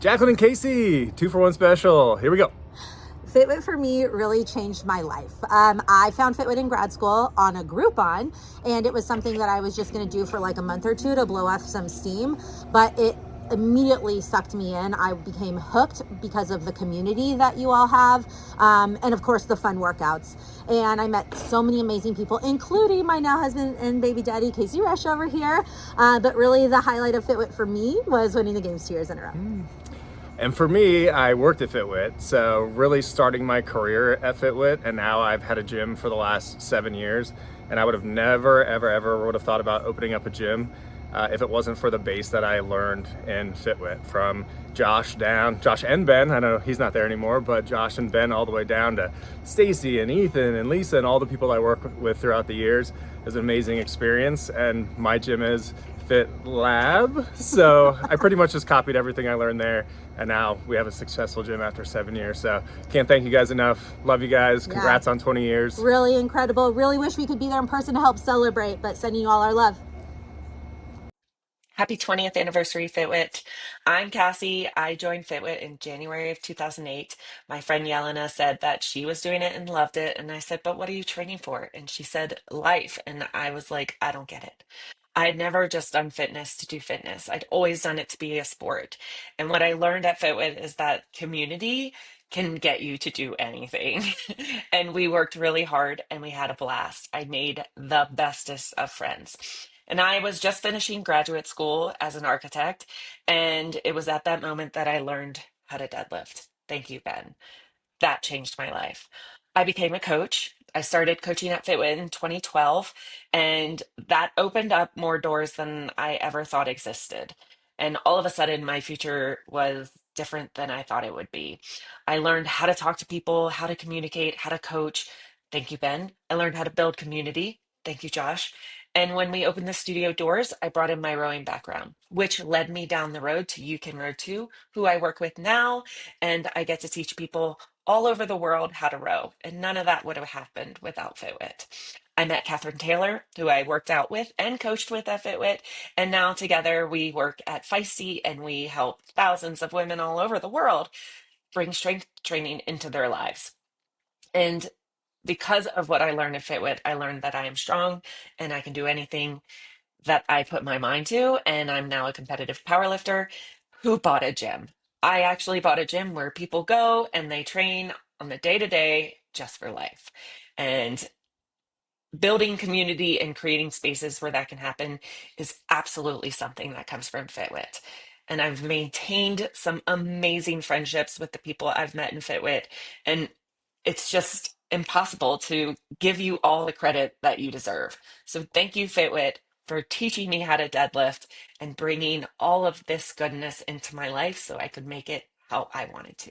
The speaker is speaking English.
Jacqueline and Casey, 2 for 1 special. Here we go. Fitwit for me really changed my life. I found Fitwit in grad school on a Groupon, and it was something that I was just going to do for like a month or two to blow off some steam, but it immediately sucked me in. I became hooked because of the community that you all have, and of course the fun workouts. And I met so many amazing people, including my now husband and baby daddy, Casey Rush over here. But really the highlight of Fitwit for me was winning the games 2 years in a row. And for me, I worked at Fitwit, so really starting my career at Fitwit, and now I've had a gym for the last 7 years, and I would have never, ever would have thought about opening up a gym if it wasn't for the base that I learned in Fitwit, from Josh and Ben. I know he's not there anymore, but Josh and Ben all the way down to Stacy and Ethan and Lisa and all the people I work with throughout the years. It was an amazing experience, and my gym is Fit Lab, so I pretty much just copied everything I learned there, and now we have a successful gym after 7 years. So can't thank you guys enough. Love you guys. Congrats on 20 years. Really incredible. Really wish we could be there in person to help celebrate, but sending you all our love. Happy 20th anniversary, Fitwit. I'm Cassie. I joined Fitwit in January of 2008. My friend Yelena said that she was doing it and loved it. And I said, but what are you training for? And she said, life. And I was like, I don't get it. I had never just done fitness to do fitness. I'd always done it to be a sport. And what I learned at Fitwit is that community can get you to do anything. And we worked really hard and we had a blast. I made the bestest of friends. And I was just finishing graduate school as an architect. And it was at that moment that I learned how to deadlift. Thank you, Ben. That changed my life. I became a coach. I started coaching at Fitwit in 2012, and that opened up more doors than I ever thought existed. And all of a sudden, my future was different than I thought it would be. I learned how to talk to people, how to communicate, how to coach. Thank you, Ben. I learned how to build community. Thank you, Josh. And when we opened the studio doors, I brought in my rowing background, which led me down the road to You Can Row Too, who I work with now. And I get to teach people all over the world how to row, and none of that would have happened without Fitwit. I met Catherine Taylor, who I worked out with and coached with at Fitwit, and now together we work at Feisty and we help thousands of women all over the world bring strength training into their lives. And because of what I learned at Fitwit, I learned that I am strong and I can do anything that I put my mind to, and I'm now a competitive powerlifter who bought a gym. I actually bought a gym where people go and they train on the day to day just for life. And building community and creating spaces where that can happen is absolutely something that comes from Fitwit. And I've maintained some amazing friendships with the people I've met in Fitwit. And it's just impossible to give you all the credit that you deserve. So thank you, Fitwit, for teaching me how to deadlift and bringing all of this goodness into my life so I could make it how I wanted to.